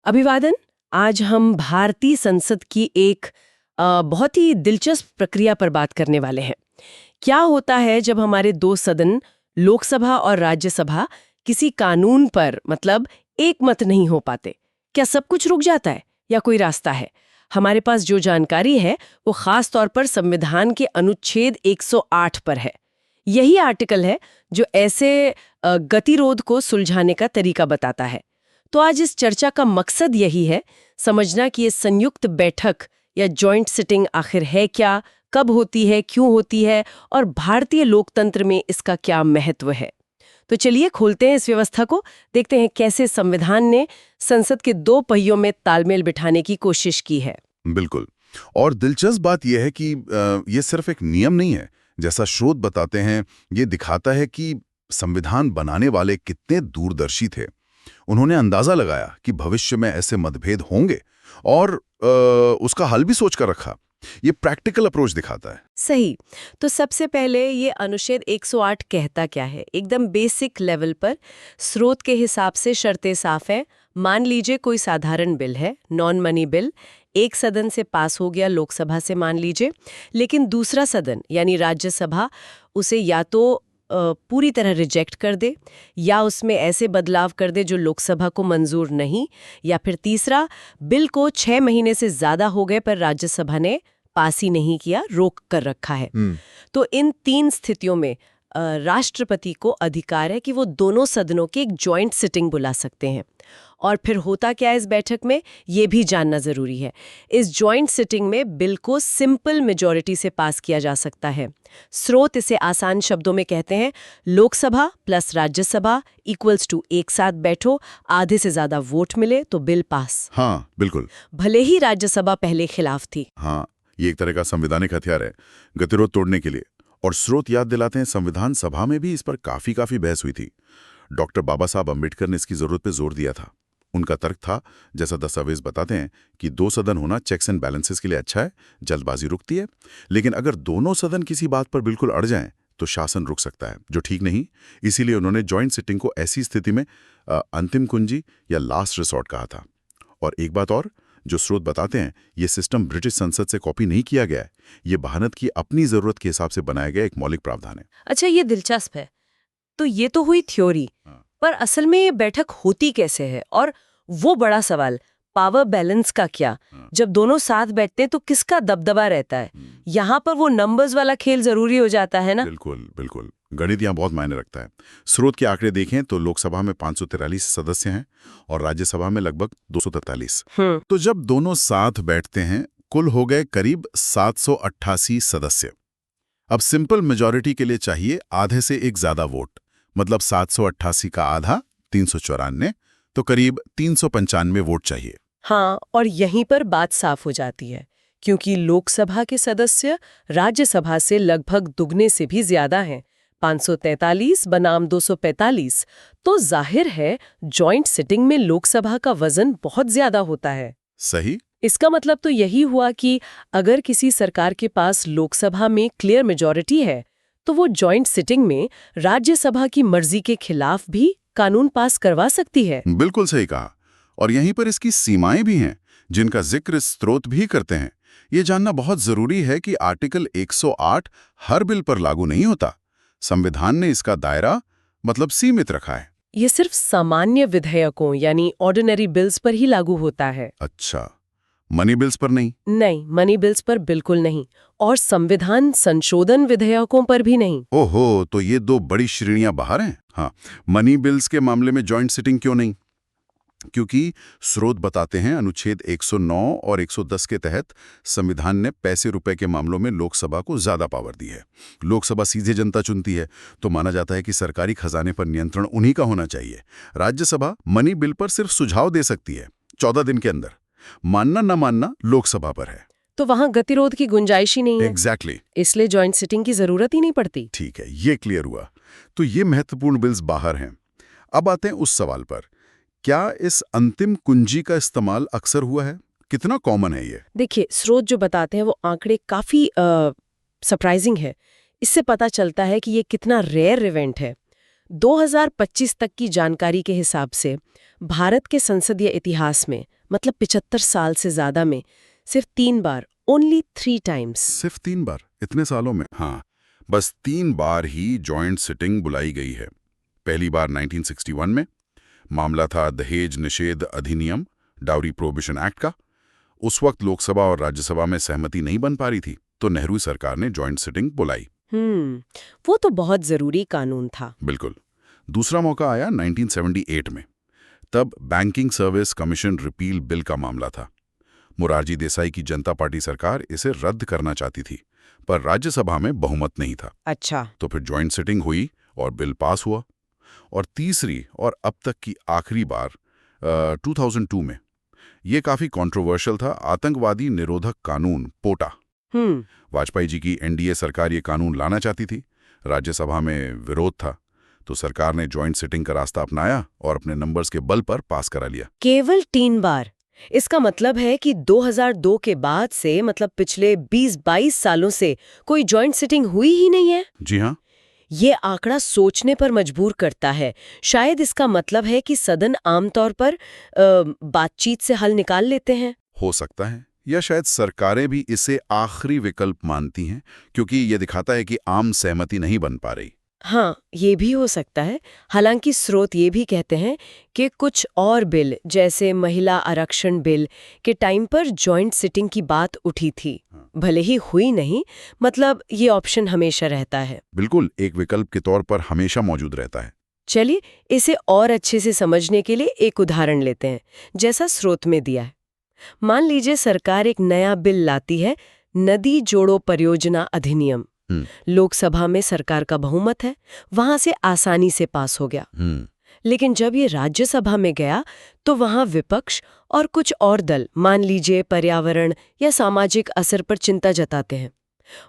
अभिवादन। आज हम भारतीय संसद की एक बहुत ही दिलचस्प प्रक्रिया पर बात करने वाले हैं। क्या होता है जब हमारे दो सदन, लोकसभा और राज्यसभा, किसी कानून पर मतलब एक मत नहीं हो पाते? क्या सब कुछ रुक जाता है या कोई रास्ता है? हमारे पास जो जानकारी है वो खास तौर पर संविधान के अनुच्छेद 108 पर है। यही आर्टिकल है जो ऐसे गतिरोध को सुलझाने का तरीका बताता है। तो आज इस चर्चा का मकसद यही है, समझना कि ये संयुक्त बैठक या जॉइंट सिटिंग आखिर है क्या, कब होती है, क्यों होती है और भारतीय लोकतंत्र में इसका क्या महत्व है। तो चलिए खोलते हैं इस व्यवस्था को, देखते हैं कैसे संविधान ने संसद के दो पहियों में तालमेल बिठाने की कोशिश की है। बिल्कुल। और दिलचस्प बात यह है कि ये सिर्फ एक नियम नहीं है। जैसा स्रोत बताते हैं, ये दिखाता है कि संविधान बनाने वाले कितने दूरदर्शी थे। उन्होंने अंदाजा लगाया कि भविष्य में ऐसे मतभेद होंगे और उसका हल भी सोच कर रखा। ये प्रैक्टिकल अप्रोच दिखाता है। सही। तो सबसे पहले ये अनुच्छेद 108 कहता क्या है, एकदम बेसिक लेवल पर। स्रोत के हिसाब से शर्तें साफ हैं। मान लीजिए कोई साधारण बिल है, नॉन मनी बिल, एक सदन से पास हो गया, लोकसभा से मान लीजिए, लेकिन दूसरा सदन यानी राज्यसभा उसे या तो पूरी तरह रिजेक्ट कर दे या उसमें ऐसे बदलाव कर दे जो लोकसभा को मंजूर नहीं, या फिर तीसरा, बिल को 6 महीने से ज्यादा हो गए पर राज्यसभा ने पास ही नहीं किया, रोक कर रखा है। तो इन तीन स्थितियों में राष्ट्रपति को अधिकार है कि वो दोनों सदनों की एक जॉइंट सिटिंग बुला सकते हैं। और फिर होता क्या है इस बैठक में, ये भी जानना जरूरी है। इस जॉइंट सिटिंग में बिल को सिंपल मेजॉरिटी से पास किया जा सकता है। स्रोत इसे आसान शब्दों में कहते हैं, Lok Sabha plus Rajya Sabha equals to एक साथ बैठो, आधे से ज्यादा वोट मिले तो बिल पास। हाँ, बिल्कुल। भले ही राज्यसभा पहले खिलाफ थी। हाँ, ये एक तरह का संवैधानिक हथियार है गतिरोध तोड़ने के लिए। और स्रोत याद दिलाते हैं, संविधान सभा में भी इस पर काफी बहस हुई थी। डॉक्टर बाबा साहब अम्बेडकर ने इसकी जरूरत पे जोर दिया था। उनका तर्क था, जैसा दस्तावेज बताते हैं, कि दो सदन होना चेक्स एंड बैलेंसेस के लिए अच्छा है, जल्दबाजी रुकती है। लेकिन अगर दोनों सदन किसी बात पर बिल्कुल अड़ जाएं तो शासन रुक सकता है, जो ठीक नहीं। इसीलिए उन्होंने जॉइंट सिटिंग को ऐसी स्थिति में अंतिम कुंजी या लास्ट रिसोर्ट कहा था। और एक बात और, जो स्रोत बताते हैं, ये सिस्टम ब्रिटिश संसद से कॉपी नहीं किया गया है। ये भारत की अपनी जरूरत के हिसाब से बनाया गया एक मौलिक प्रावधान है। अच्छा, ये दिलचस्प है। तो ये तो हुई थ्योरी, पर असल में ये बैठक होती कैसे है? और वो बड़ा सवाल, पावर बैलेंस का क्या? जब दोनों साथ बैठते हैं तो किसका दबदबा रहता है? यहाँ पर वो नंबर्स वाला खेल जरूरी हो जाता है ना? बिल्कुल बिल्कुल, गणित यहाँ बहुत मायने रखता है। स्रोत के आंकड़े देखें तो लोकसभा में 543 सदस्य हैं और राज्यसभा में लगभग 243। तो जब दोनों साथ बैठते हैं, कुल हो गए करीब 788 सदस्य। अब सिंपल मेजॉरिटी के लिए चाहिए आधे से एक ज्यादा वोट, मतलब 788 का आधा 394, तो करीब 395 वोट चाहिए। हाँ, और यहीं पर बात साफ हो जाती है, क्योंकि लोकसभा के सदस्य राज्यसभा से लगभग दुगने से भी ज्यादा हैं, 543 बनाम 245। तो जाहिर है जॉइंट सिटिंग में लोकसभा का वजन बहुत ज्यादा होता है। सही। इसका मतलब तो यही हुआ कि अगर किसी सरकार के पास लोकसभा में क्लियर मेजॉरिटी है तो वो जॉइंट सिटिंग में राज्यसभा की मर्जी के खिलाफ भी कानून पास करवा सकती है। बिल्कुल सही कहा। और यहीं पर इसकी सीमाएं भी हैं, जिनका जिक्र स्रोत भी करते हैं। ये जानना बहुत जरूरी है कि आर्टिकल 108 हर बिल पर लागू नहीं होता। संविधान ने इसका दायरा मतलब सीमित रखा है। ये सिर्फ सामान्य विधेयकों यानी ऑर्डिनरी बिल्स पर ही लागू होता है। अच्छा, मनी बिल्स पर नहीं? नहीं, मनी बिल्स पर बिल्कुल नहीं, और संविधान संशोधन विधेयकों पर भी नहीं। ओहो, तो ये दो बड़ी श्रेणियां बाहर हैं। हाँ, मनी बिल्स के मामले में जॉइंट सिटिंग क्यों नहीं? क्योंकि स्रोत बताते हैं, अनुच्छेद 109 और 110 के तहत संविधान ने पैसे रुपए के मामलों में लोकसभा को ज्यादा पावर दी है। लोकसभा सीधे जनता चुनती है, तो माना जाता है कि सरकारी खजाने पर नियंत्रण उन्हीं का होना चाहिए। राज्यसभा मनी बिल पर सिर्फ सुझाव दे सकती है 14 दिन के अंदर। मानना न मानना लोकसभा पर है। तो वहां गतिरोध की गुंजाइश ही नहीं है। एग्जैक्टली। इसलिए जॉइंट सिटिंग की जरूरत ही नहीं पड़ती। ठीक है, ये क्लियर हुआ। तो ये महत्वपूर्ण बिल्स बाहर हैं। अब आते हैं उस सवाल पर, क्या इस अंतिम कुंजी का इस्तेमाल अक्सर हुआ है? कितना कॉमन है ये? देखिए, स्रोत जो बताते हैं वो आंकड़े काफी सरप्राइजिंग है। इससे पता चलता है कि ये कितना रेयर इवेंट है। 2025 तक की जानकारी के हिसाब से भारत के संसदीय इतिहास में मतलब 75 साल से ज्यादा में सिर्फ 3 बार, ओनली 3 टाइम्स। सिर्फ 3 बार इतने सालों में? हाँ, बस 3 बार ही जॉइंट सिटिंग बुलाई गई है। पहली बार 1961 में, मामला था दहेज निषेध अधिनियम, डाउरी प्रोहिबिशन एक्ट का। उस वक्त लोकसभा और राज्यसभा में सहमति नहीं बन पा रही थी, तो नेहरू सरकार ने जॉइंट सिटिंग बुलाई। वो तो बहुत जरूरी कानून था। बिल्कुल। दूसरा मौका आया 1978 में। तब banking service commission repeal bill का मामला था। मोरारजी देसाई की जनता पार्टी सरकार इसे रद्द करना चाहती थी, पर राज्यसभा में बहुमत नहीं था। अच्छा। तो फिर जॉइंट सिटिंग हुई और बिल पास हुआ। और तीसरी और अब तक की आखिरी बार 2002 में, ये काफी कंट्रोवर्शियल था, आतंकवादी निरोधक कानून पोटा। वाजपेयी जी की एनडीए सरकार ये कानून लाना चाहती थी, राज्यसभा में विरोध था, तो सरकार ने जॉइंट सिटिंग का रास्ता अपनाया और अपने नंबर्स के बल पर पास करा लिया। केवल 3 बार? इसका मतलब है कि 2002 के बाद से, मतलब पिछले 20-22 सालों से कोई जॉइंट सिटिंग हुई ही नहीं है। जी हाँ। ये आंकड़ा सोचने पर मजबूर करता है। शायद इसका मतलब है कि सदन आमतौर पर बातचीत से हल निकाल लेते हैं। हो सकता है, या शायद सरकारें भी इसे आखिरी विकल्प मानती हैं, क्योंकि ये दिखाता है कि आम सहमति नहीं बन पा रही। हाँ, ये भी हो सकता है। हालांकि स्रोत ये भी कहते हैं कि कुछ और बिल, जैसे महिला आरक्षण बिल के टाइम पर जॉइंट सिटिंग की बात उठी थी। भले ही हुई नहीं, मतलब ये ऑप्शन हमेशा रहता है। बिल्कुल, एक विकल्प के तौर पर हमेशा मौजूद रहता है। चलिए, इसे और अच्छे से समझने के लिए एक उदाहरण लेते हैं, जैसा स्रोत में दिया है। मान लीजिए सरकार एक नया बिल लाती है, नदी जोड़ो परियोजना अधिनियम। लोकसभा में सरकार का बहुमत है, वहां से आसानी से पास हो गया। लेकिन जब ये राज्यसभा में गया तो वहां विपक्ष और कुछ और दल, मान लीजिए पर्यावरण या सामाजिक असर पर चिंता जताते हैं।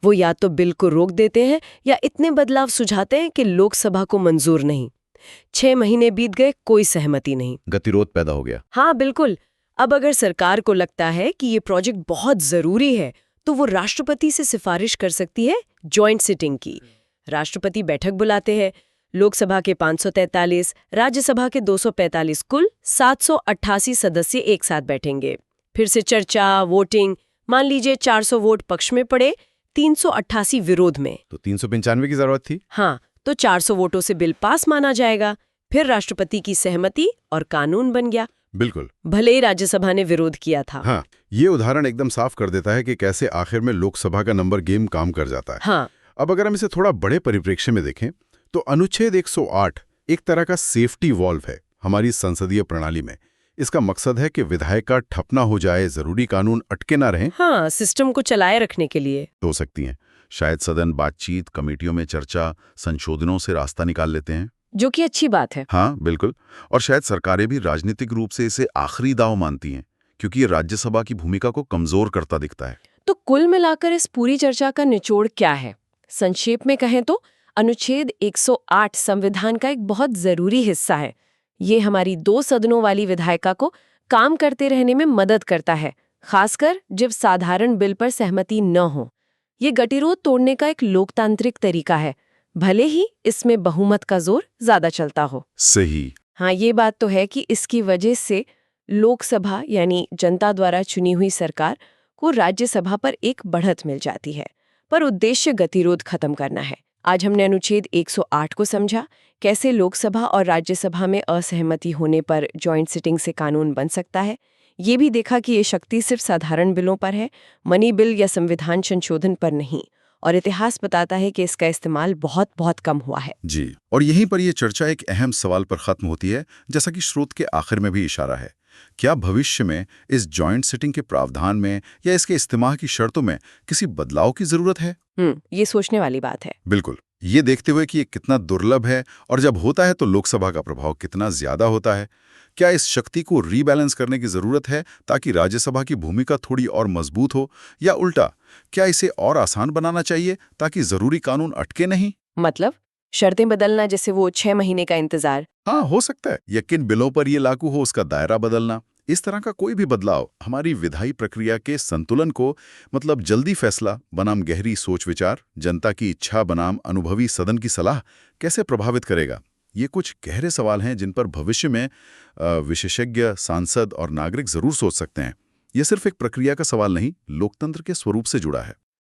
वो या तो बिल को रोक देते हैं या इतने बदलाव सुझाते हैं कि लोकसभा को मंजूर नहीं। 6 महीने बीत गए, कोई सहमति नहीं। गतिरोध पैदा हो गया। हाँ बिल्कुल। अब अगर सरकार को लगता है कि ये प्रोजेक्ट बहुत जरूरी है, तो वो राष्ट्रपति से सिफारिश कर सकती है जॉइंट सिटिंग की। राष्ट्रपति बैठक बुलाते हैं। लोकसभा के 543, राज्यसभा के 245, कुल 788 सदस्य एक साथ बैठेंगे। फिर से चर्चा, वोटिंग। मान लीजिए 400 वोट पक्ष में पड़े, 388 विरोध में, तो 395 की जरूरत थी। हाँ, तो 400 वोटों से बिल पास माना जाएगा। फिर राष्ट्रपति की सहमति और कानून बन गया। बिल्कुल। भले ही राज्यसभा ने विरोध किया था। हाँ, ये उदाहरण एकदम साफ कर देता है कि कैसे आखिर में लोकसभा का नंबर गेम काम कर जाता है। हाँ। अब अगर हम इसे थोड़ा बड़े परिप्रेक्ष्य में देखें, तो अनुच्छेद 108 एक तरह का सेफ्टी वॉल्व है हमारी संसदीय प्रणाली में। इसका मकसद है कि विधायक का ठप ना हो जाए, जरूरी कानून अटके ना रहें। हाँ, सिस्टम को चलाए रखने के लिए हो सकती हैं। शायद सदन बातचीत, कमेटियों में चर्चा, संशोधनों से रास्ता निकाल लेते हैं, जो कि अच्छी बात है। हाँ बिल्कुल। और शायद सरकारें भी राजनीतिक रूप से इसे आखिरी दांव मानती हैं, क्योंकि ये राज्यसभा की भूमिका को कमजोर करता दिखता है। तो कुल मिलाकर इस पूरी चर्चा का निचोड़ क्या है? संक्षेप में कहें तो अनुच्छेद 108 संविधान का एक बहुत जरूरी हिस्सा है। ये हमारी 2 सदनों वाली विधायिका को काम करते रहने में मदद करता है, खासकर जब साधारण बिल पर सहमति न हो। ये गतिरोध तोड़ने का एक लोकतांत्रिक तरीका है, भले ही इसमें बहुमत का जोर ज्यादा चलता हो। सही। हाँ, ये बात तो है कि इसकी वजह से लोकसभा यानी जनता द्वारा चुनी हुई सरकार को राज्यसभा पर एक बढ़त मिल जाती है, पर उद्देश्य गतिरोध खत्म करना है। आज हमने अनुच्छेद 108 को समझा, कैसे लोकसभा और राज्यसभा में असहमति होने पर जॉइंट सिटिंग से कानून बन सकता है। ये भी देखा कि ये शक्ति सिर्फ साधारण बिलों पर है, मनी बिल या संविधान संशोधन पर नहीं। और इतिहास बताता है कि इसका इस्तेमाल बहुत बहुत कम हुआ है। जी, और यहीं पर यह चर्चा एक अहम सवाल पर खत्म होती है, जैसा कि स्रोत के आखिर में भी इशारा है। क्या भविष्य में इस जॉइंट सिटिंग के प्रावधान में या इसके इस्तेमाल की शर्तों में किसी बदलाव की जरूरत है? ये सोचने वाली बात है। बिल्कुल। ये देखते हुए कि ये कितना दुर्लभ है और जब होता है तो लोकसभा का प्रभाव कितना ज्यादा होता है, क्या इस शक्ति को रीबैलेंस करने की जरूरत है ताकि राज्यसभा की भूमिका थोड़ी और मजबूत हो, या उल्टा क्या इसे और आसान बनाना चाहिए ताकि जरूरी कानून अटके नहीं? मतलब शर्तें बदलना, जैसे वो 6 महीने का इंतजार। हाँ, हो सकता है। या किन बिलों पर ये लागू हो उसका दायरा बदलना। इस तरह का कोई भी बदलाव हमारी विधायी प्रक्रिया के संतुलन को, मतलब जल्दी फैसला बनाम गहरी सोच विचार, जनता की इच्छा बनाम अनुभवी सदन की सलाह, कैसे प्रभावित करेगा? ये कुछ गहरे सवाल हैं जिन पर भविष्य में विशेषज्ञ, सांसद और नागरिक जरूर सोच सकते हैं। ये सिर्फ एक प्रक्रिया का सवाल नहीं, लोकतंत्र के स्वरूप से जुड़ा है।